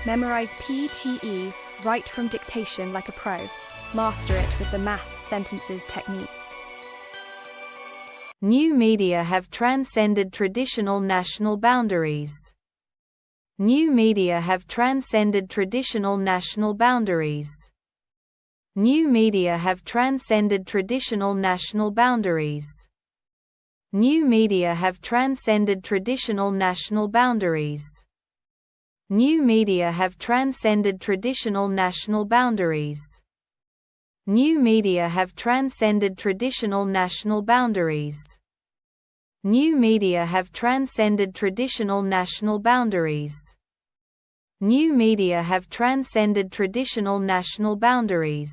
Memorize PTE Write From Dictation like a pro. Master it with the massed sentences technique. New media have transcended traditional national boundaries. New media have transcended traditional national boundaries. New media have transcended traditional national boundaries. New media have transcended traditional national boundaries. New media have transcended traditional national boundaries. New media have transcended traditional national boundaries. New media have transcended traditional national boundaries. New media have transcended traditional national boundaries.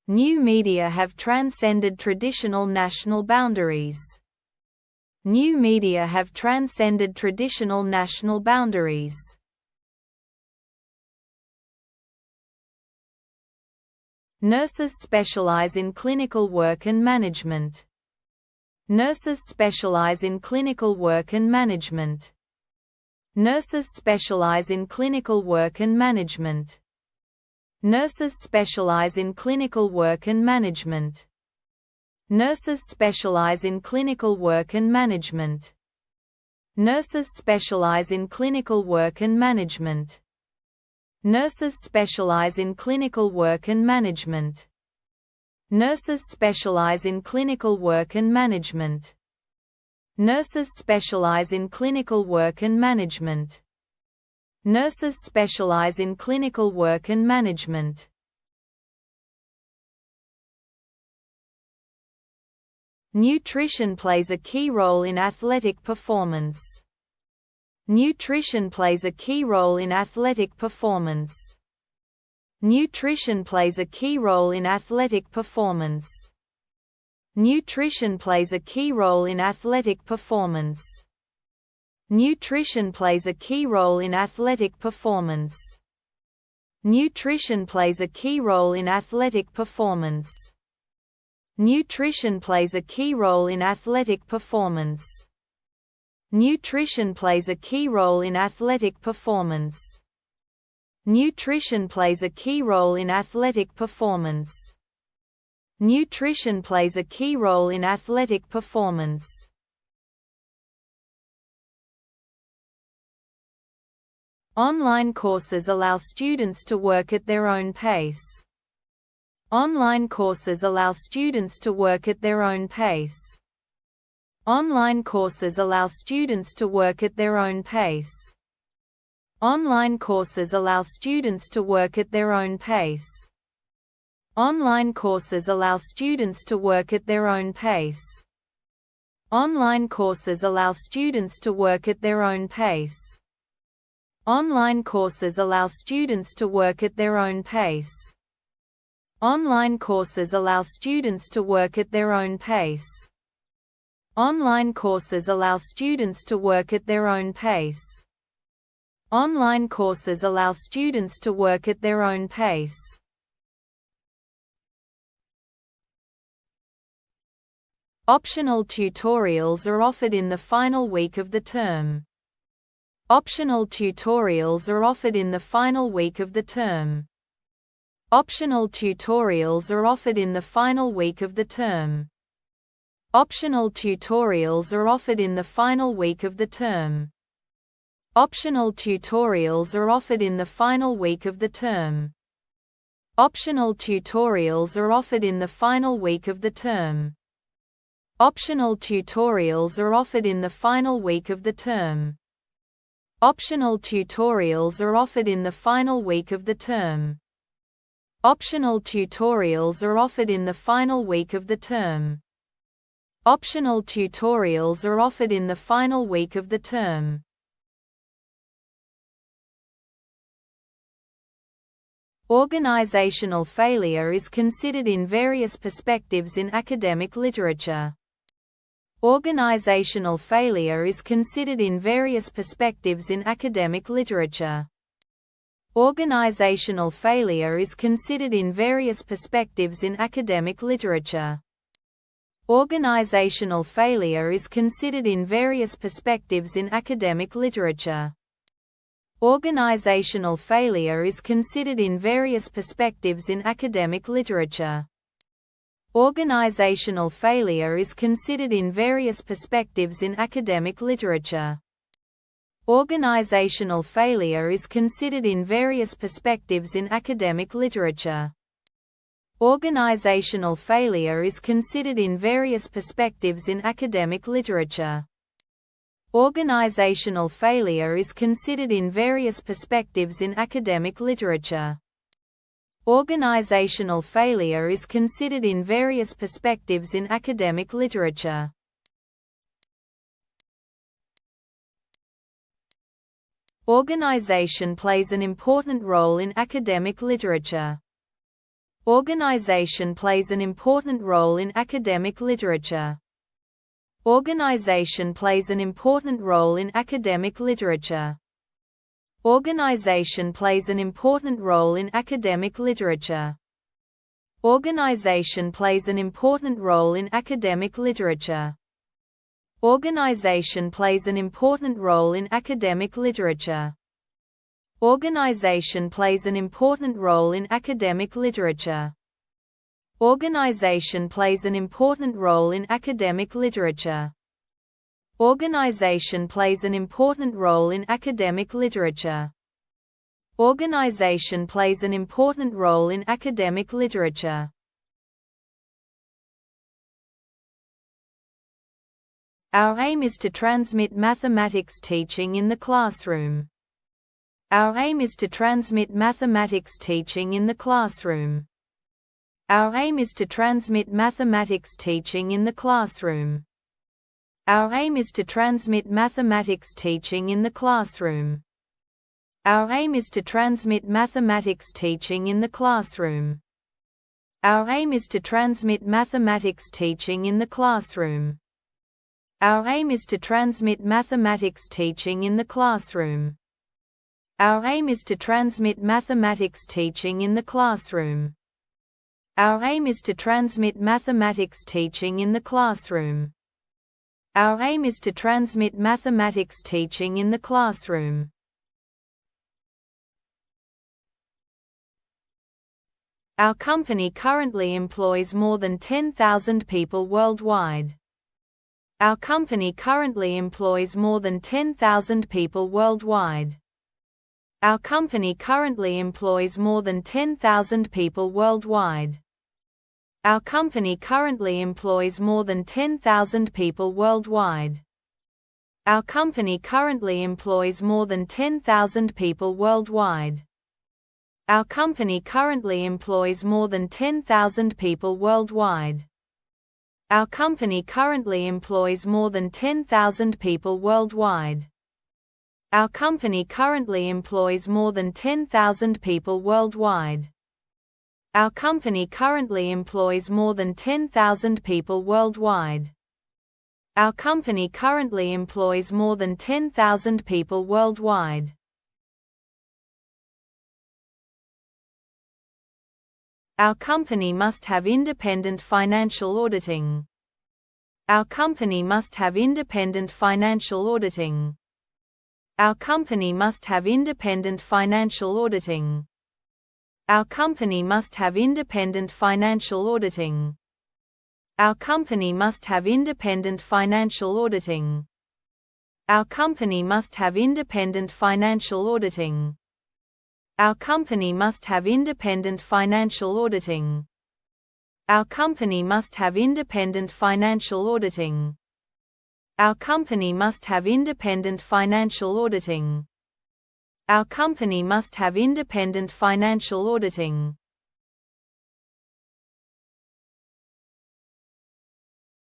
New media have transcended traditional national boundaries. New media have transcended traditional national boundaries. Nurses specialize in clinical work and management. Nurses specialize in clinical work and management. Nurses specialize in clinical work and management. Nurses specialize in clinical work and management. Nurses specialize in clinical work and management. Nurses specialize in clinical work and management. Nurses specialize in clinical work and management. Nurses specialize in clinical work and management. Nurses specialize in clinical work and management. Nurses specialize in clinical work and management. Nutrition plays a key role in athletic performance. Nutrition plays a key role in athletic performance. Nutrition plays a key role in athletic performance. Nutrition plays a key role in athletic performance. Nutrition plays a key role in athletic performance. Nutrition plays a key role in athletic performance. Nutrition plays a key role in athletic performance. Nutrition plays a key role in athletic performance. Nutrition plays a key role in athletic performance. Nutrition plays a key role in athletic performance. Online courses allow students to work at their own pace. Online courses allow students to work at their own pace. Online courses allow students to work at their own pace. Online courses allow students to work at their own pace. Online courses allow students to work at their own pace. Online courses allow students to work at their own pace. Online courses allow students to work at their own pace. Online courses allow students to work at their own pace. Online courses allow students to work at their own pace. Online courses allow students to work at their own pace. Optional tutorials are offered in the final week of the term. Optional tutorials are offered in the final week of the term. Optional tutorials are offered in the final week of the term. Optional tutorials are offered in the final week of the term. Optional tutorials are offered in the final week of the term. Optional tutorials are offered in the final week of the term. Optional tutorials are offered in the final week of the term. Optional tutorials are offered in the final week of the term. Optional tutorials are offered in the final week of the term. Optional tutorials are offered in the final week of the term. Organizational failure is considered in various perspectives in academic literature. Organizational failure is considered in various perspectives in academic literature. Organizational failure is considered in various perspectives in academic literature. Organizational failure is considered in various perspectives in academic literature. Organizational failure is considered in various perspectives in academic literature. Organizational failure is considered in various perspectives in academic literature. Organizational failure is considered in various perspectives in academic literature. Organizational failure is considered in various perspectives in academic literature. Organizational failure is considered in various perspectives in academic literature. Organizational failure is considered in various perspectives in academic literature. Organization plays an important role in academic literature. Organization plays an important role in academic literature. Organization plays an important role in academic literature. Organization plays an important role in academic literature. Organization plays an important role in academic literature. Organization plays an important role in academic literature. Organization plays an important role in academic literature. Organization plays an important role in academic literature. Organization plays an important role in academic literature. Organization plays an important role in academic literature. Our aim is to transmit mathematics teaching in the classroom. Our aim is to transmit mathematics teaching in the classroom. Our aim is to transmit mathematics teaching in the classroom. Our aim is to transmit mathematics teaching in the classroom. Our aim is to transmit mathematics teaching in the classroom. Our aim is to transmit mathematics teaching in the classroom. Our aim is to transmit mathematics teaching in the classroom. Our aim is to transmit mathematics teaching in the classroom. Our aim is to transmit mathematics teaching in the classroom. Our aim is to transmit mathematics teaching in the classroom. Our company currently employs more than 10,000 people worldwide. Our company currently employs more than 10,000 people worldwide. Our company currently employs more than 10,000 people worldwide. Our company currently employs more than 10,000 people worldwide. Our company currently employs more than 10,000 people worldwide. Our company currently employs more than 10,000 people worldwide. Our company currently employs more than 10,000 people worldwide. Our company currently employs more than 10,000 people worldwide. Our company currently employs more than 10,000 people worldwide. Our company currently employs more than 10,000 people worldwide. Our company must have independent financial auditing. Our company must have independent financial auditing. Our company must have independent financial auditing. Our company must have independent financial auditing. Our company must have independent financial auditing. Our company must have independent financial auditing. Our company must have independent financial auditing. Our company must have independent financial auditing. Our company must have independent financial auditing. Our company must have independent financial auditing.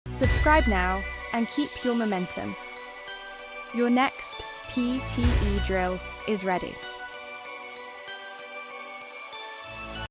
Subscribe now and keep your momentum. Your next PTE drill is ready.